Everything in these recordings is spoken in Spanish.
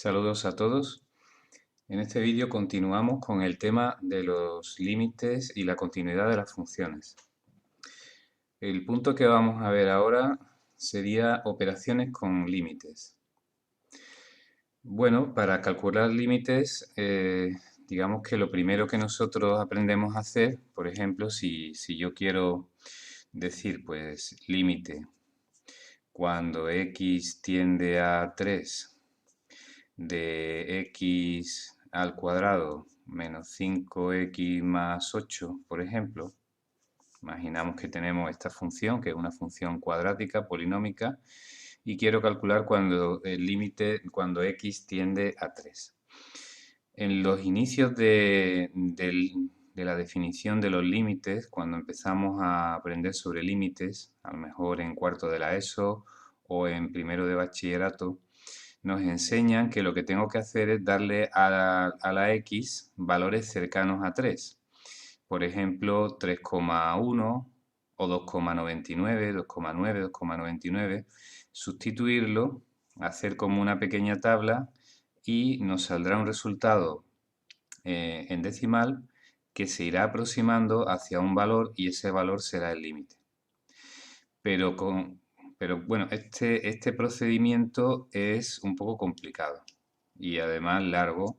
Saludos a todos. En este vídeo continuamos con el tema de los límites y la continuidad de las funciones. El punto que vamos a ver ahora sería operaciones con límites. Bueno, para calcular límites, digamos que lo primero que nosotros aprendemos a hacer, por ejemplo, si yo quiero decir, pues, límite cuando x tiende a 3 de x al cuadrado menos 5x más 8, por ejemplo, imaginamos que tenemos esta función, que es una función cuadrática, polinómica, y quiero calcular cuando el límite, cuando x tiende a 3. En los inicios de la definición de los límites, cuando empezamos a aprender sobre límites, a lo mejor en cuarto de la ESO o en primero de bachillerato, nos enseñan que lo que tengo que hacer es darle a la x valores cercanos a 3. Por ejemplo, 3,1 o 2,99, 2,9, 2,99. Sustituirlo, hacer como una pequeña tabla y nos saldrá un resultado en decimal que se irá aproximando hacia un valor y ese valor será el límite. Pero bueno, este procedimiento es un poco complicado y además largo.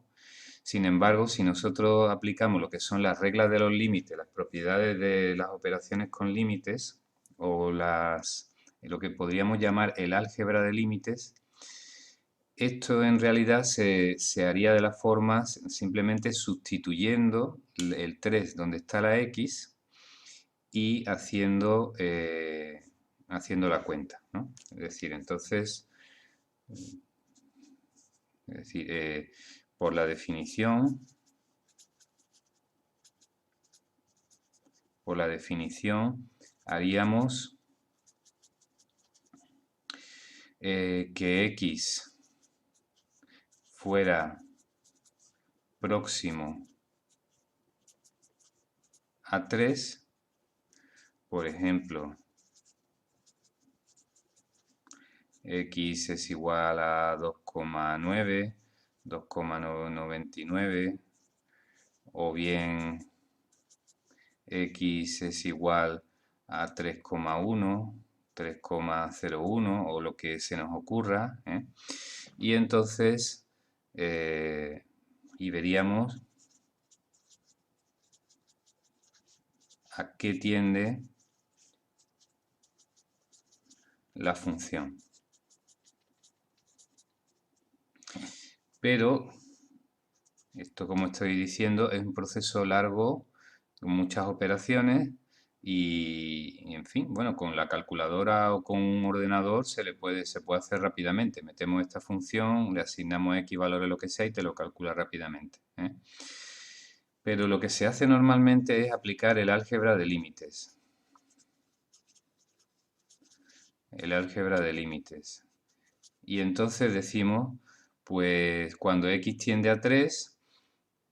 Sin embargo, si nosotros aplicamos lo que son las reglas de los límites, las propiedades de las operaciones con límites o lo que podríamos llamar el álgebra de límites, esto en realidad se haría de la forma simplemente sustituyendo el 3 donde está la x y haciendo la cuenta, ¿no? Es decir, entonces, por la definición, haríamos que x fuera próximo a 3, por ejemplo, x es igual a 2,9, 2,99, o bien x es igual a 3,1, 3,01 o lo que se nos ocurra, ¿eh? Y entonces, y veríamos a qué tiende la función. Pero esto, como estoy diciendo, es un proceso largo, con muchas operaciones y, en fin, bueno, con la calculadora o con un ordenador se puede hacer rápidamente. Metemos esta función, le asignamos x valores lo que sea y te lo calcula rápidamente, ¿eh? Pero lo que se hace normalmente es aplicar el álgebra de límites. El álgebra de límites. Y entonces decimos, pues cuando x tiende a 3,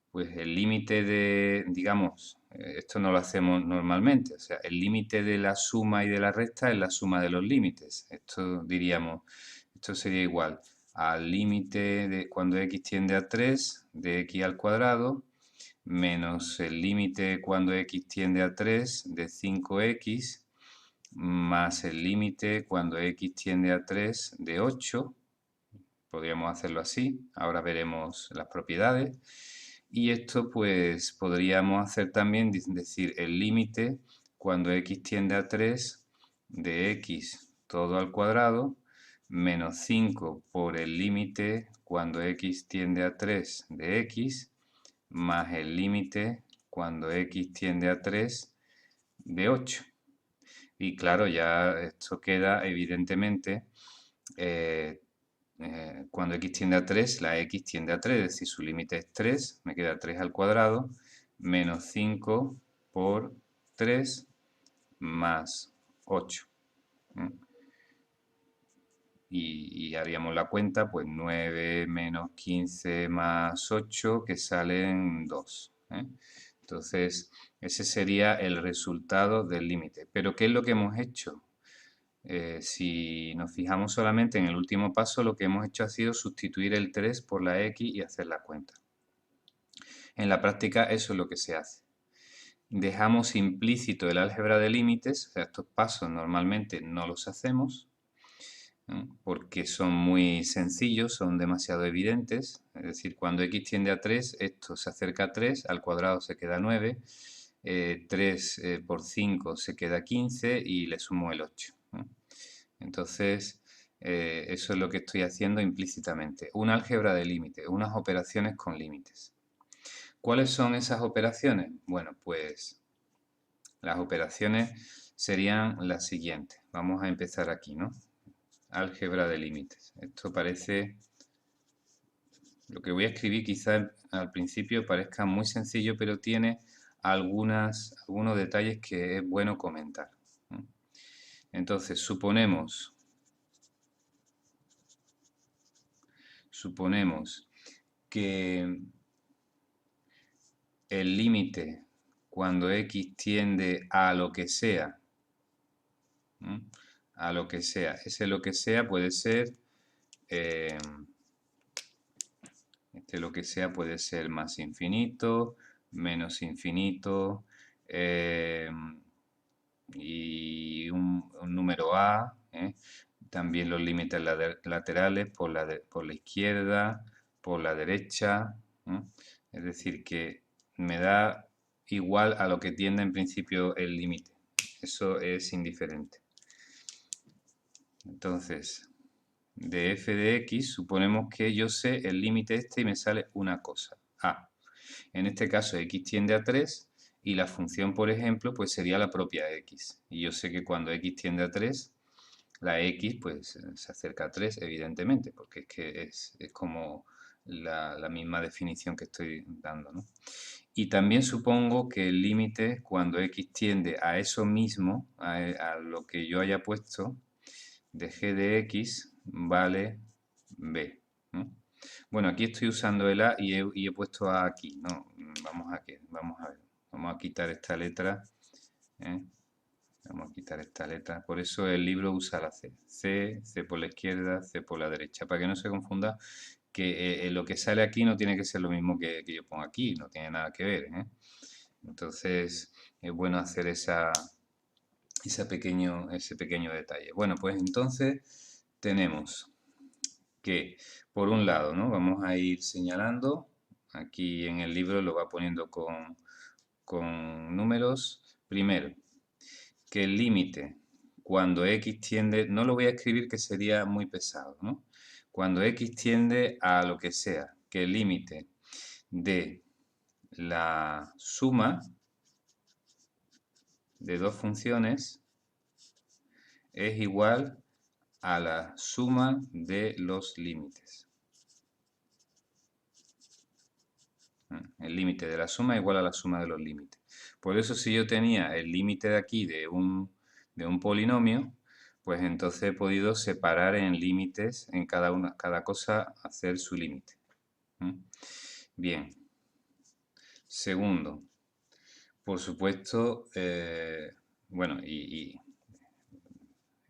pues el límite de, digamos, esto no lo hacemos normalmente, o sea, el límite de la suma y de la resta es la suma de los límites. Esto diríamos, esto sería igual al límite de cuando x tiende a 3 de x al cuadrado menos el límite cuando x tiende a 3 de 5x más el límite cuando x tiende a 3 de 8. Podríamos hacerlo así, ahora veremos las propiedades. Y esto pues podríamos hacer también, decir, el límite cuando x tiende a 3 de x todo al cuadrado menos 5 por el límite cuando x tiende a 3 de x más el límite cuando x tiende a 3 de 8. Y claro, ya esto queda evidentemente cuando x tiende a 3, la x tiende a 3, es decir, su límite es 3, me queda 3 al cuadrado, menos 5 por 3 más 8. ¿eh? Y haríamos la cuenta, pues 9 menos 15 más 8, que salen 2. Entonces, ese sería el resultado del límite. Pero, ¿qué es lo que hemos hecho? Si nos fijamos solamente en el último paso, lo que hemos hecho ha sido sustituir el 3 por la x y hacer la cuenta. En la práctica eso es lo que se hace. Dejamos implícito el álgebra de límites, o sea, estos pasos normalmente no los hacemos, ¿no? Porque son muy sencillos, son demasiado evidentes. Es decir, cuando x tiende a 3, esto se acerca a 3, al cuadrado se queda 9, 3 por 5 se queda 15 y le sumo el 8, ¿no? Entonces, eso es lo que estoy haciendo implícitamente. Una álgebra de límites, unas operaciones con límites. ¿Cuáles son esas operaciones? Bueno, pues las operaciones serían las siguientes. Vamos a empezar aquí, ¿no? Álgebra de límites. Esto parece... Lo que voy a escribir quizá al principio parezca muy sencillo, pero tiene algunos detalles que es bueno comentar, ¿no? Entonces, suponemos que el límite cuando x tiende a lo que sea, ¿no? A lo que sea, ese lo que sea puede ser, lo que sea puede ser más infinito, menos infinito, y un número a, ¿eh? También los límites laterales por la izquierda, por la derecha, ¿eh? Es decir, que me da igual a lo que tienda en principio el límite. Eso es indiferente. Entonces, de f de x, suponemos que yo sé el límite este y me sale una cosa, a. En este caso, x tiende a 3 y la función, por ejemplo, pues sería la propia x. Y yo sé que cuando x tiende a 3, la x pues se acerca a 3, evidentemente, porque es que es como la misma definición que estoy dando, ¿no? Y también supongo que el límite, cuando x tiende a eso mismo, a lo que yo haya puesto, de g de x vale b, ¿no? Bueno, aquí estoy usando el a y he puesto a aquí, ¿no? Vamos a ver. Vamos a quitar esta letra, ¿eh? Vamos a quitar esta letra. Por eso el libro usa la C. C por la izquierda, C por la derecha. Para que no se confunda que lo que sale aquí no tiene que ser lo mismo que yo pongo aquí. No tiene nada que ver, ¿eh? Entonces es bueno hacer ese pequeño detalle. Bueno, pues entonces tenemos que, por un lado, ¿no? Vamos a ir señalando. Aquí en el libro lo va poniendo con números. Primero, que el límite, cuando x tiende, no lo voy a escribir que sería muy pesado, ¿no? Cuando x tiende a lo que sea, que el límite de la suma de dos funciones es igual a la suma de los límites. El límite de la suma es igual a la suma de los límites. Por eso si yo tenía el límite de aquí de un polinomio, pues entonces he podido separar en límites, en cada cosa hacer su límite. Bien. Segundo, por supuesto, bueno, y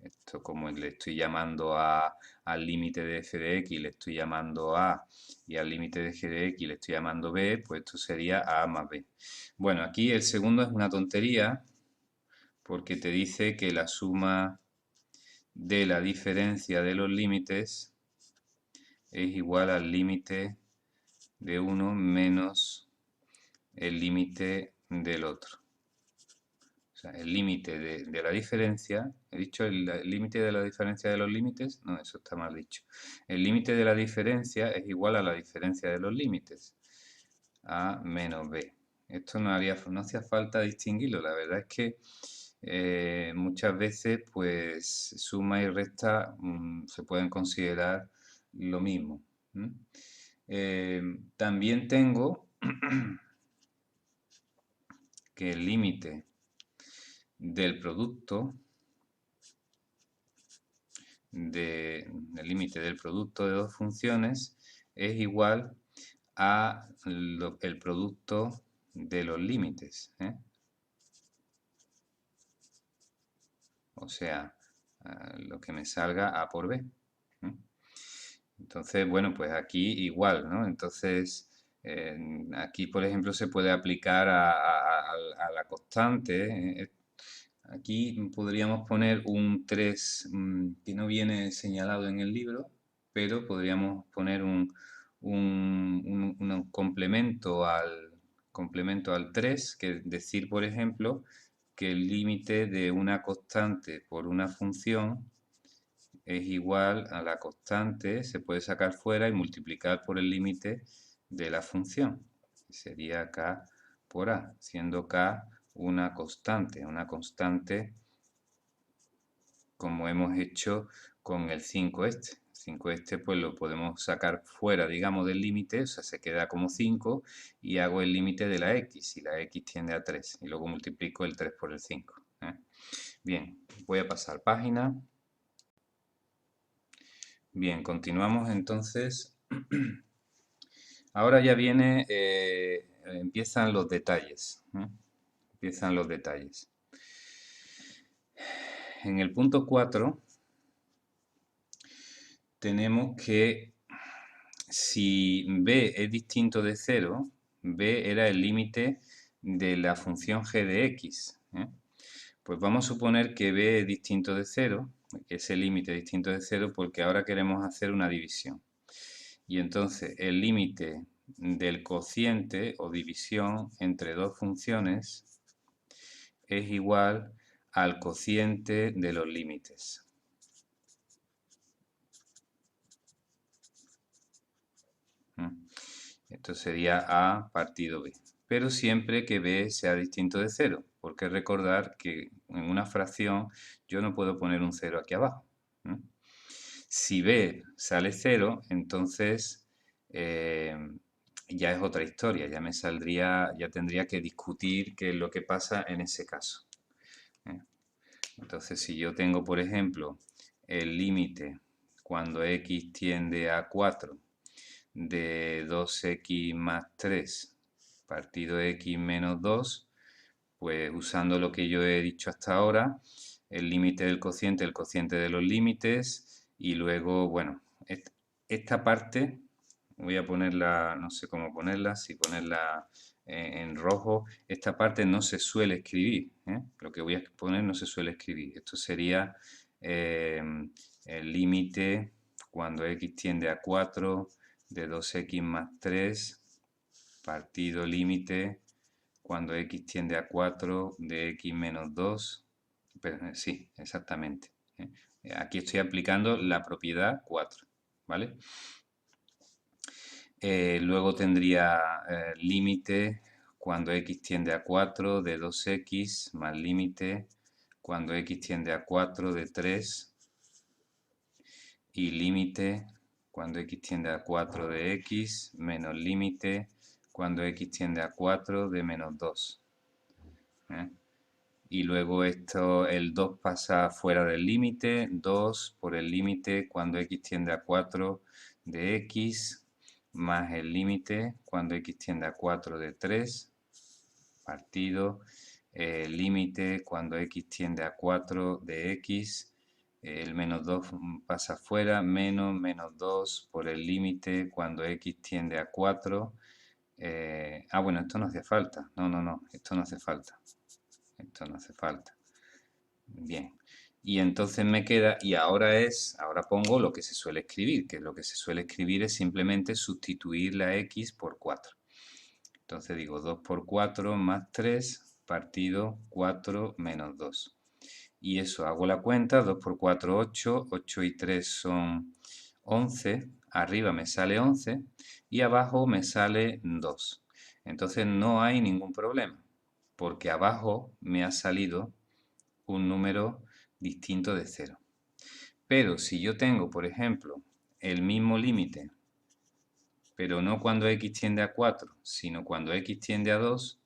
esto como le estoy llamando al límite de f de x, le estoy llamando a, y al límite de g de x le estoy llamando b, pues esto sería a más b. Bueno, aquí el segundo es una tontería, porque te dice que la suma de la diferencia de los límites es igual al límite de uno menos el límite del otro. O sea, el límite de la diferencia, he dicho el límite de la diferencia de los límites, no, eso está mal dicho. El límite de la diferencia es igual a la diferencia de los límites, a menos b. Esto no hacía falta distinguirlo, la verdad es que muchas veces pues suma y resta se pueden considerar lo mismo. También tengo que el límite del producto el límite del producto de dos funciones es igual a el producto de los límites, ¿eh? O sea, lo que me salga A por B. Entonces, bueno, pues aquí igual, ¿no? Entonces, aquí, por ejemplo, se puede aplicar a la constante. Aquí podríamos poner un 3 que no viene señalado en el libro, pero podríamos poner un complemento al 3, que decir, por ejemplo, que el límite de una constante por una función es igual a la constante, se puede sacar fuera y multiplicar por el límite de la función. Sería k por a, siendo k una constante como hemos hecho con el 5 este. El 5 este pues lo podemos sacar fuera, digamos, del límite, o sea, se queda como 5 y hago el límite de la x, y la x tiende a 3, y luego multiplico el 3 por el 5. Bien, voy a pasar página. Bien, continuamos entonces. Ahora ya empiezan los detalles. Empiezan los detalles. En el punto 4 tenemos que si b es distinto de 0, b era el límite de la función g de x. Pues vamos a suponer que b es distinto de 0, que ese límite es distinto de 0, porque ahora queremos hacer una división. Y entonces el límite del cociente o división entre dos funciones es igual al cociente de los límites. Esto sería A partido B. Pero siempre que B sea distinto de 0, porque recordar que en una fracción yo no puedo poner un 0 aquí abajo. Si B sale 0, entonces ya es otra historia, ya tendría que discutir qué es lo que pasa en ese caso. Entonces, si yo tengo, por ejemplo, el límite cuando x tiende a 4 de 2x más 3 partido x menos 2, pues usando lo que yo he dicho hasta ahora, el límite del cociente, el cociente de los límites, y luego, bueno, esta parte voy a ponerla, no sé cómo ponerla, si ponerla en rojo, esta parte no se suele escribir, lo que voy a poner no se suele escribir. Esto sería el límite cuando x tiende a 4 de 2x más 3 partido límite cuando x tiende a 4 de x menos 2. Pero, sí, exactamente. Aquí estoy aplicando la propiedad 4, ¿vale? Luego tendría límite cuando x tiende a 4 de 2x más límite cuando x tiende a 4 de 3 y límite cuando x tiende a 4 de x menos límite cuando x tiende a 4 de menos 2. Y luego el 2 pasa fuera del límite, 2 por el límite cuando x tiende a 4 de x más el límite cuando x tiende a 4 de 3 partido límite cuando x tiende a 4 de x, el menos 2 pasa fuera, menos 2 por el límite cuando x tiende a 4. Bueno, esto no hace falta. No, esto no hace falta. Esto no hace falta. Bien. Y entonces me queda, y ahora pongo lo que se suele escribir, que lo que se suele escribir es simplemente sustituir la x por 4. Entonces digo 2 por 4 más 3 partido 4 menos 2. Y eso, hago la cuenta, 2 por 4, 8, 8 y 3 son 11, arriba me sale 11 y abajo me sale 2. Entonces no hay ningún problema, porque abajo me ha salido un número distinto de 0. Pero si yo tengo, por ejemplo, el mismo límite, pero no cuando x tiende a 4, sino cuando x tiende a 2,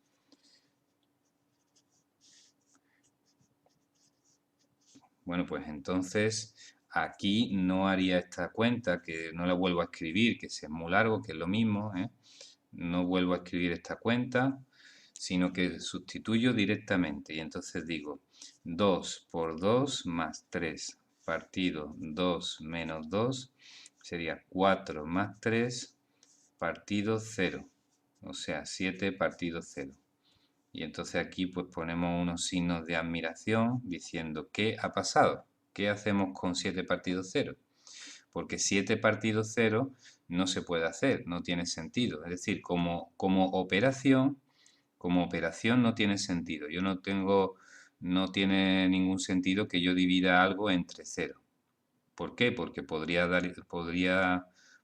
bueno, pues entonces aquí no haría esta cuenta, que no la vuelvo a escribir, que es muy largo, que es lo mismo, no vuelvo a escribir esta cuenta, sino que sustituyo directamente. Y entonces digo 2 por 2 más 3 partido 2 menos 2 sería 4 más 3 partido 0. O sea, 7 partido 0. Y entonces aquí pues ponemos unos signos de admiración diciendo ¿qué ha pasado? ¿Qué hacemos con 7 partido 0? Porque 7 partido 0 no se puede hacer, no tiene sentido. Es decir, como operación no tiene sentido. No tiene ningún sentido que yo divida algo entre 0. ¿Por qué? Porque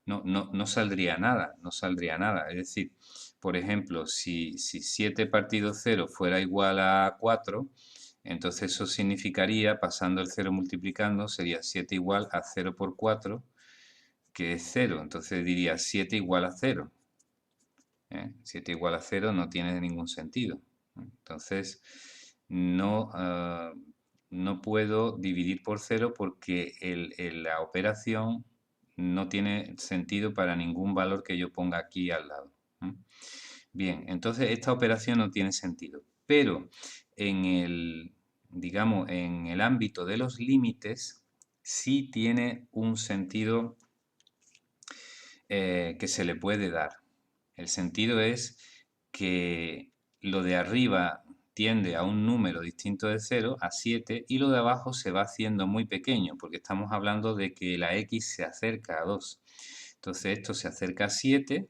no saldría nada, no saldría nada. Es decir, por ejemplo, si 7 partido 0 fuera igual a 4, entonces eso significaría, pasando el 0 multiplicando, sería 7 igual a 0 por 4, que es 0. Entonces diría 7 igual a 0. 7 igual a 0 no tiene ningún sentido. Entonces, no, no puedo dividir por 0 porque la operación no tiene sentido para ningún valor que yo ponga aquí al lado. Bien, entonces esta operación no tiene sentido. Pero digamos, en el ámbito de los límites, sí tiene un sentido que se le puede dar. El sentido es que lo de arriba tiende a un número distinto de 0, a 7, y lo de abajo se va haciendo muy pequeño, porque estamos hablando de que la x se acerca a 2. Entonces esto se acerca a 7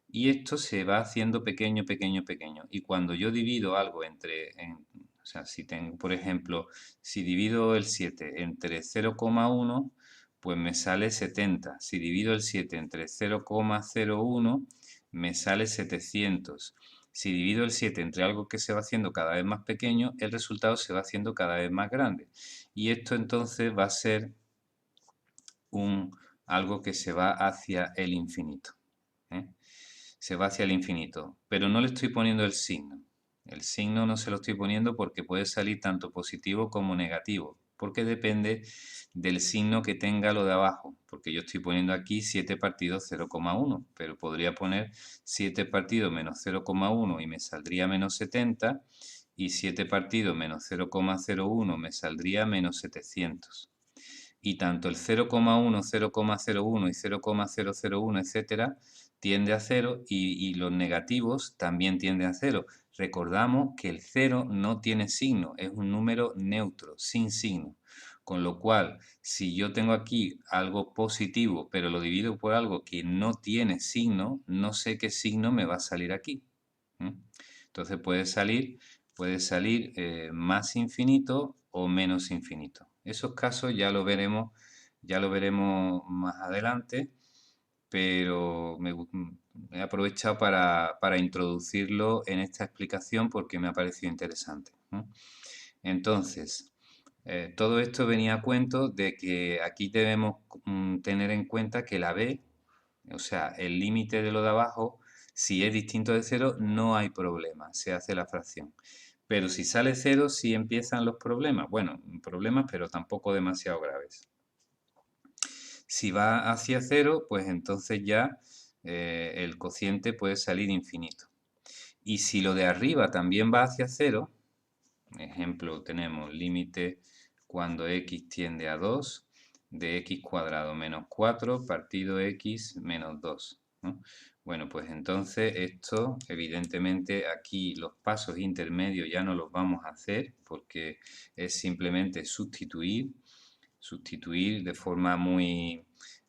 y esto se va haciendo pequeño, pequeño, pequeño. Y cuando yo divido algo o sea, si tengo, por ejemplo, si divido el 7 entre 0,1, pues me sale 70. Si divido el 7 entre 0,01, me sale 700. Si divido el 7 entre algo que se va haciendo cada vez más pequeño, el resultado se va haciendo cada vez más grande. Y esto entonces va a ser algo que se va hacia el infinito. ¿eh? Se va hacia el infinito, pero no le estoy poniendo el signo. El signo no se lo estoy poniendo porque puede salir tanto positivo como negativo, porque depende del signo que tenga lo de abajo, porque yo estoy poniendo aquí 7 partido 0,1, pero podría poner 7 partido menos 0,1 y me saldría menos 70, y 7 partido menos 0,01 me saldría menos 700. Y tanto el 0,1, 0,01 y 0,001, etcétera, tiende a cero, y los negativos también tienden a cero. Recordamos que el 0 no tiene signo, es un número neutro, sin signo. Con lo cual, si yo tengo aquí algo positivo, pero lo divido por algo que no tiene signo, no sé qué signo me va a salir aquí. Entonces puede salir más infinito o menos infinito. Esos casos ya lo veremos más adelante, pero he aprovechado para introducirlo en esta explicación porque me ha parecido interesante. Entonces, todo esto venía a cuento de que aquí debemos tener en cuenta que la b, o sea, el límite de lo de abajo, si es distinto de cero, no hay problema, se hace la fracción. Pero si sale cero, sí empiezan los problemas. Bueno, problemas, pero tampoco demasiado graves. Si va hacia cero, pues entonces ya el cociente puede salir infinito. Y si lo de arriba también va hacia cero, ejemplo, tenemos límite cuando x tiende a 2 de x cuadrado menos 4 partido x menos 2. ¿no? Bueno, pues entonces esto, evidentemente aquí los pasos intermedios ya no los vamos a hacer porque es simplemente sustituir de forma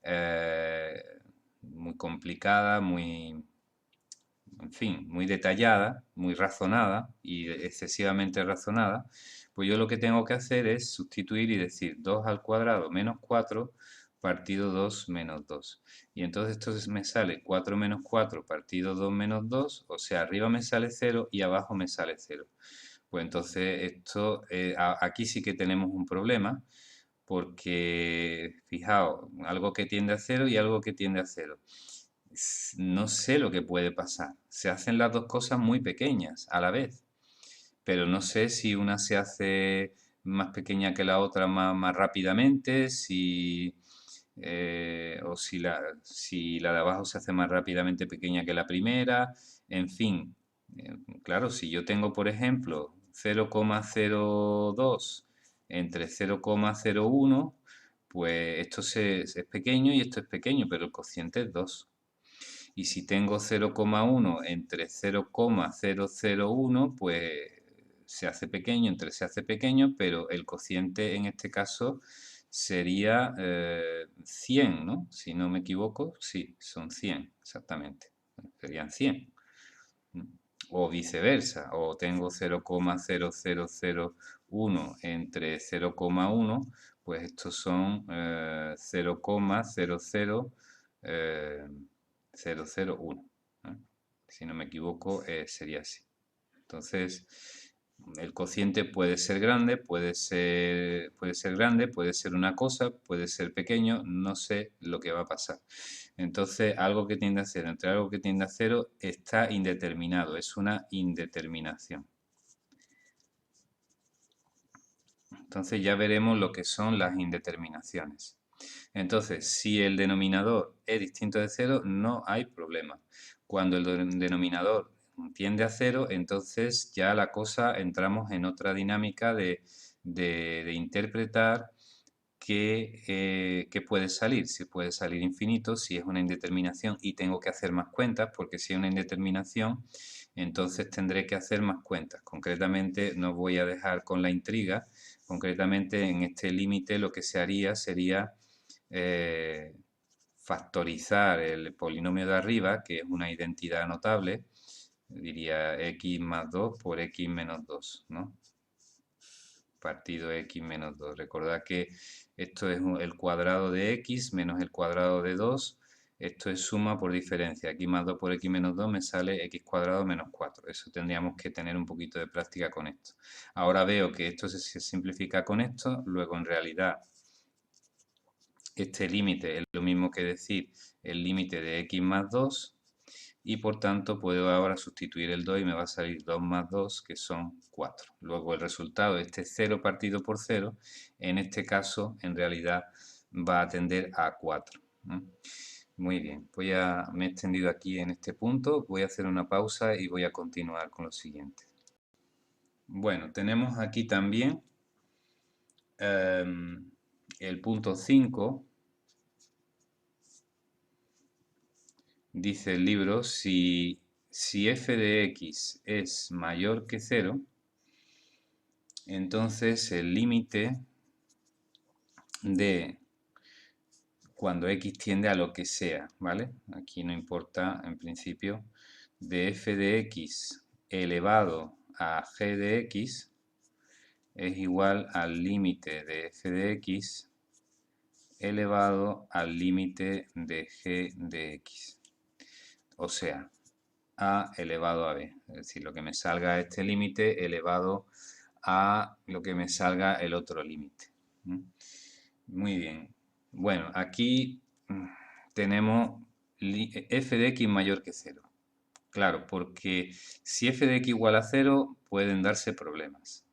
eh, muy complicada, en fin, muy detallada, muy razonada y excesivamente razonada, pues yo lo que tengo que hacer es sustituir y decir 2 al cuadrado menos 4 partido 2 menos 2. Y entonces esto me sale 4 menos 4 partido 2 menos 2, o sea, arriba me sale 0 y abajo me sale 0. Pues entonces esto, aquí sí que tenemos un problema, porque, fijaos, algo que tiende a 0 y algo que tiende a 0. No sé lo que puede pasar. Se hacen las dos cosas muy pequeñas a la vez, pero no sé si una se hace más pequeña que la otra más rápidamente, o si la de abajo se hace más rápidamente pequeña que la primera, en fin. Claro, si yo tengo, por ejemplo, 0,02 entre 0,01, pues esto es pequeño y esto es pequeño, pero el cociente es 2. Y si tengo 0,1 entre 0,001, pues se hace pequeño, entre se hace pequeño, pero el cociente en este caso sería 100, ¿no? Si no me equivoco, sí, son 100, exactamente. Serían 100. O viceversa, o tengo 0,0001 entre 0,1, pues estos son 0,00001. ¿Eh? Si no me equivoco, sería así. Entonces, el cociente puede ser grande, puede ser una cosa, puede ser pequeño, no sé lo que va a pasar. Entonces, algo que tiende a cero entre algo que tiende a cero está indeterminado, es una indeterminación. Entonces ya veremos lo que son las indeterminaciones. Entonces, si el denominador es distinto de cero, no hay problema. Cuando el denominador tiende a cero, entonces ya la cosa entramos en otra dinámica de interpretar qué puede salir. Si puede salir infinito, si es una indeterminación y tengo que hacer más cuentas, porque si es una indeterminación, entonces tendré que hacer más cuentas. Concretamente, no voy a dejar con la intriga. Concretamente, en este límite lo que se haría sería factorizar el polinomio de arriba, que es una identidad notable, diría x más 2 por x menos 2, ¿no? Partido x menos 2. Recordad que esto es el cuadrado de x menos el cuadrado de 2. Esto es suma por diferencia. X más 2 por x menos 2 me sale x cuadrado menos 4. Eso tendríamos que tener un poquito de práctica con esto. Ahora veo que esto se simplifica con esto. Luego, en realidad, este límite es lo mismo que decir el límite de x más 2. Y por tanto puedo ahora sustituir el 2 y me va a salir 2 más 2, que son 4. Luego el resultado, este 0 partido por 0, en este caso en realidad va a tender a 4. Muy bien, me he extendido aquí en este punto, voy a hacer una pausa y voy a continuar con lo siguiente. Bueno, tenemos aquí también el punto 5. Dice el libro, si f de x es mayor que 0, entonces el límite de cuando x tiende a lo que sea, ¿vale? Aquí no importa, en principio, de f de x elevado a g de x es igual al límite de f de x elevado al límite de g de x. O sea, a elevado a b. Es decir, lo que me salga este límite elevado a lo que me salga el otro límite. Muy bien. Bueno, aquí tenemos f de x mayor que 0. Claro, porque si f de x igual a 0, pueden darse problemas.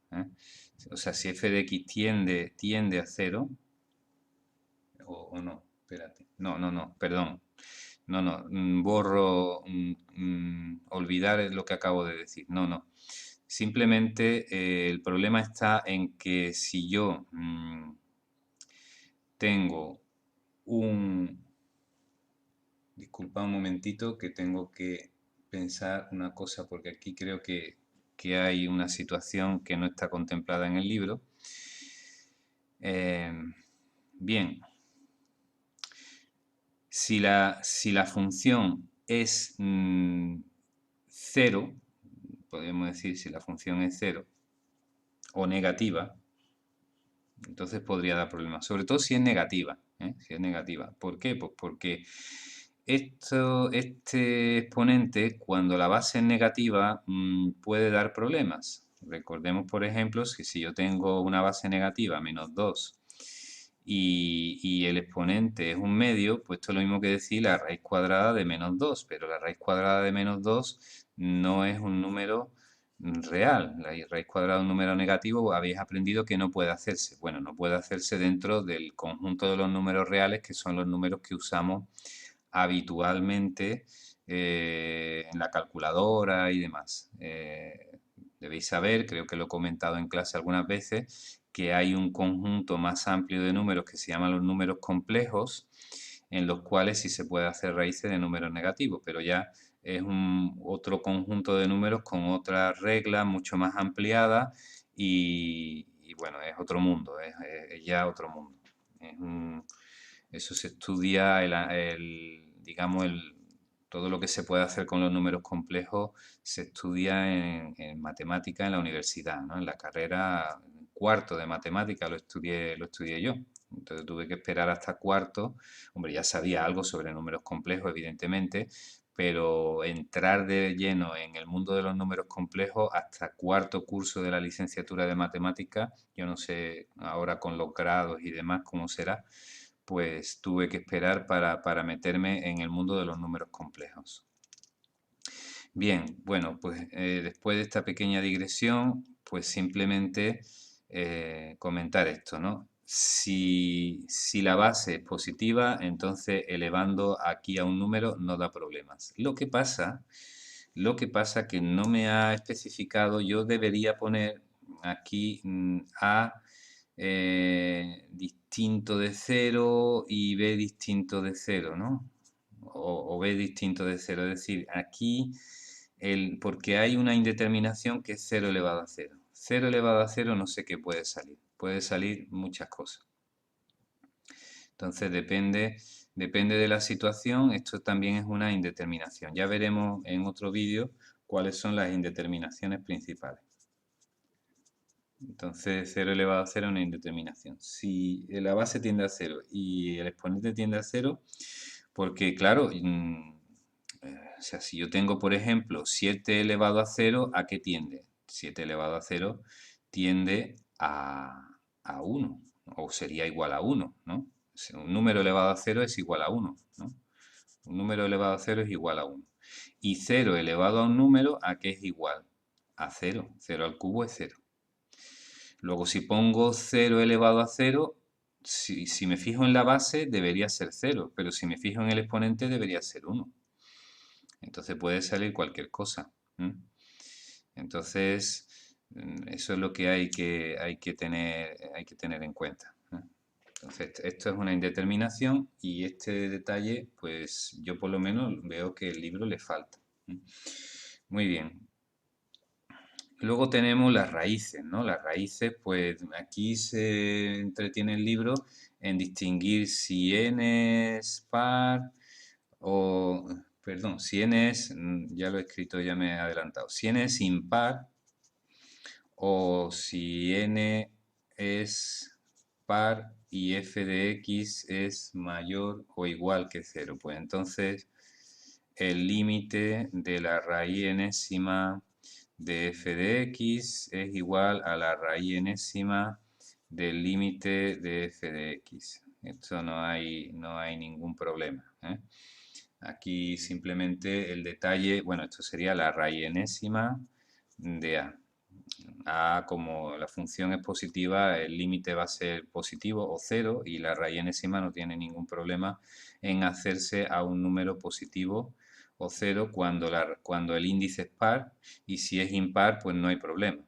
O sea, si f de x tiende a 0, o no, espérate. No, perdón. No, borro, olvidar lo que acabo de decir. No. Simplemente el problema está en que si yo tengo un... Disculpa un momentito que tengo que pensar una cosa porque aquí creo que hay una situación que no está contemplada en el libro. Bien. Si la función es 0, podemos decir si la función es 0 o negativa, entonces podría dar problemas, sobre todo si es negativa. Si es negativa. ¿Por qué? Pues porque este exponente, cuando la base es negativa, puede dar problemas. Recordemos, por ejemplo, que si yo tengo una base negativa, menos 2, y el exponente es un medio, pues esto es lo mismo que decir la raíz cuadrada de menos 2, pero la raíz cuadrada de menos 2 no es un número real. La raíz cuadrada de un número negativo habéis aprendido que no puede hacerse. Bueno, no puede hacerse dentro del conjunto de los números reales, que son los números que usamos habitualmente en la calculadora y demás. Debéis saber, creo que lo he comentado en clase algunas veces, que hay un conjunto más amplio de números que se llaman los números complejos, en los cuales sí se puede hacer raíces de números negativos, pero ya es otro conjunto de números con otras reglas mucho más ampliadas y bueno, es otro mundo, es ya otro mundo. Eso se estudia, digamos, todo lo que se puede hacer con los números complejos se estudia en matemática en la universidad, ¿no? En la carrera, cuarto de matemática lo estudié yo. Entonces tuve que esperar hasta cuarto. Hombre, ya sabía algo sobre números complejos, evidentemente, pero entrar de lleno en el mundo de los números complejos hasta cuarto curso de la licenciatura de matemática, yo no sé ahora con los grados y demás cómo será, pues tuve que esperar para meterme en el mundo de los números complejos. Bien, bueno, pues después de esta pequeña digresión, pues simplemente comentar esto, ¿no? Si la base es positiva, entonces elevando aquí a un número no da problemas. Lo que pasa que no me ha especificado, yo debería poner aquí A distinto de 0 y B distinto de 0, ¿no? O B distinto de 0. Es decir, aquí, porque hay una indeterminación que es 0 elevado a 0. 0 elevado a 0 no sé qué puede salir. Puede salir muchas cosas. Entonces depende de la situación. Esto también es una indeterminación. Ya veremos en otro vídeo cuáles son las indeterminaciones principales. Entonces 0 elevado a 0 es una indeterminación. Si la base tiende a 0 y el exponente tiende a 0, porque claro, o sea, si yo tengo, por ejemplo, 7 elevado a 0, ¿a qué tiende? 7 elevado a 0 tiende a 1, o sería igual a 1, ¿no? O sea, un número elevado a 0 es igual a 1, ¿no? Un número elevado a 0 es igual a 1. Y 0 elevado a un número, ¿a qué es igual? A 0. 0 al cubo es 0. Luego, si pongo 0 elevado a 0, si me fijo en la base, debería ser 0, pero si me fijo en el exponente, debería ser 1. Entonces puede salir cualquier cosa. Entonces, eso es lo que hay que tener en cuenta. Entonces, esto es una indeterminación y este detalle, pues yo por lo menos veo que el libro le falta. Muy bien. Luego tenemos las raíces, ¿no? Las raíces, pues aquí se entretiene el libro en distinguir si n es par o, perdón, si n es, ya lo he escrito, ya me he adelantado, si n es impar o si n es par y f de x es mayor o igual que 0. Pues entonces el límite de la raíz enésima de f de x es igual a la raíz enésima del límite de f de x. Esto no hay ningún problema, ¿eh? Aquí simplemente el detalle, bueno, esto sería la raíz enésima de a. A, como la función es positiva, el límite va a ser positivo o 0 y la raíz enésima no tiene ningún problema en hacerse a un número positivo o 0 cuando el índice es par, y si es impar, pues no hay problema.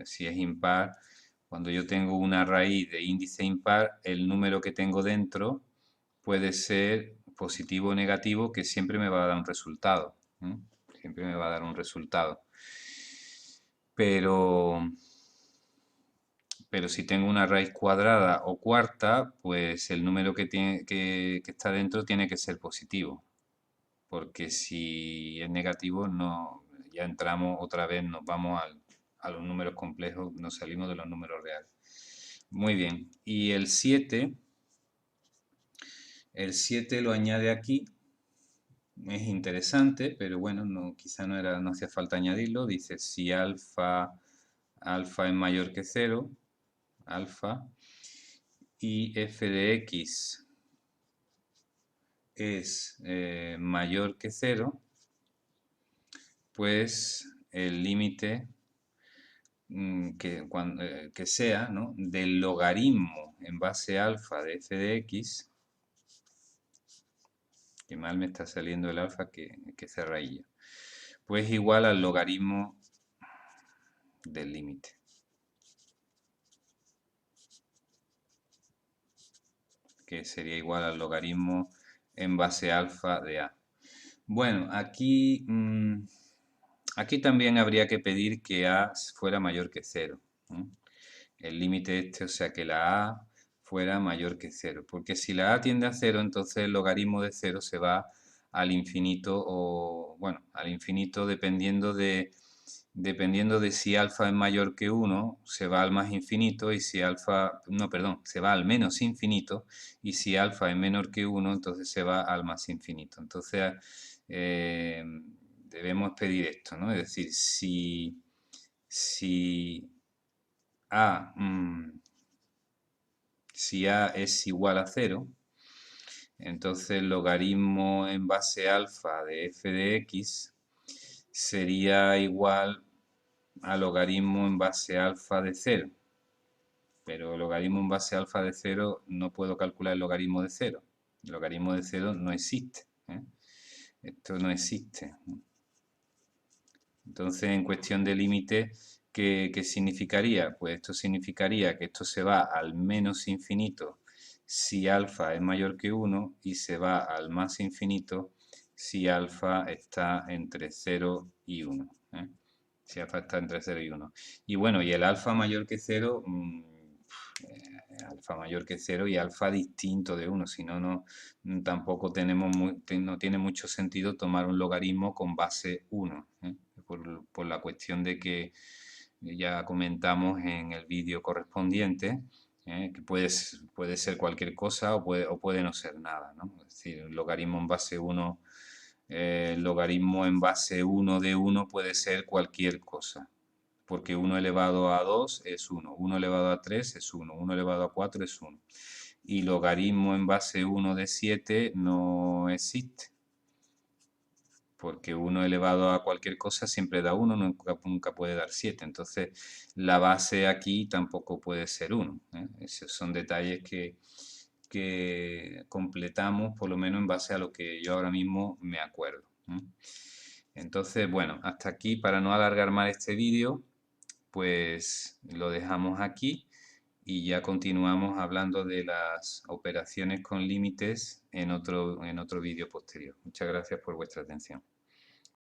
Si es impar, cuando yo tengo una raíz de índice impar, el número que tengo dentro puede ser positivo o negativo, que siempre me va a dar un resultado. Siempre me va a dar un resultado. Pero si tengo una raíz cuadrada o cuarta, pues el número que está dentro tiene que ser positivo, porque si es negativo, no, ya entramos otra vez, nos vamos a los números complejos, nos salimos de los números reales. Muy bien, y el 7 lo añade aquí. Es interesante, pero bueno, quizá no hacía falta añadirlo. Dice si alfa es mayor que 0, alfa, y f de x es mayor que 0, pues el límite que sea, ¿no?, del logaritmo en base alfa de f de x, que mal me está saliendo el alfa que cerradilla, pues igual al logaritmo del límite. que sería igual al logaritmo en base alfa de a. Bueno, aquí también habría que pedir que a fuera mayor que 0. El límite este, o sea, que la a fuera mayor que 0. Porque si la a tiende a 0, entonces el logaritmo de 0 se va al infinito o, bueno, al infinito dependiendo de si alfa es mayor que 1, se va al más infinito y si alfa, no, perdón, se va al menos infinito y si alfa es menor que 1, entonces se va al más infinito. Entonces, debemos pedir esto, ¿no? Es decir, si a, si a es igual a 0, entonces el logaritmo en base alfa de f de x sería igual al logaritmo en base alfa de 0. Pero el logaritmo en base alfa de 0 no puedo calcular el logaritmo de 0. El logaritmo de 0 no existe. Esto no existe. Entonces, en cuestión de límite, ¿qué significaría? Pues esto significaría que esto se va al menos infinito si alfa es mayor que 1 y se va al más infinito si alfa está entre 0 y 1. Si alfa está entre 0 y 1. Y bueno, y el alfa mayor que 0, alfa mayor que 0 y alfa distinto de 1, si no, tampoco no tiene mucho sentido tomar un logaritmo con base 1, por la cuestión de que ya comentamos en el vídeo correspondiente, que puede ser cualquier cosa o puede no ser nada, ¿no? Es decir, el logaritmo en base 1, el logaritmo en base 1 de 1 puede ser cualquier cosa, porque 1 elevado a 2 es 1, 1 elevado a 3 es 1, 1 elevado a 4 es 1. Y logaritmo en base 1 de 7 no existe, porque 1 elevado a cualquier cosa siempre da 1, nunca puede dar 7. Entonces, la base aquí tampoco puede ser 1. Esos son detalles que completamos, por lo menos en base a lo que yo ahora mismo me acuerdo. Entonces, bueno, hasta aquí, para no alargar más este vídeo, pues lo dejamos aquí y ya continuamos hablando de las operaciones con límites en otro vídeo posterior. Muchas gracias por vuestra atención.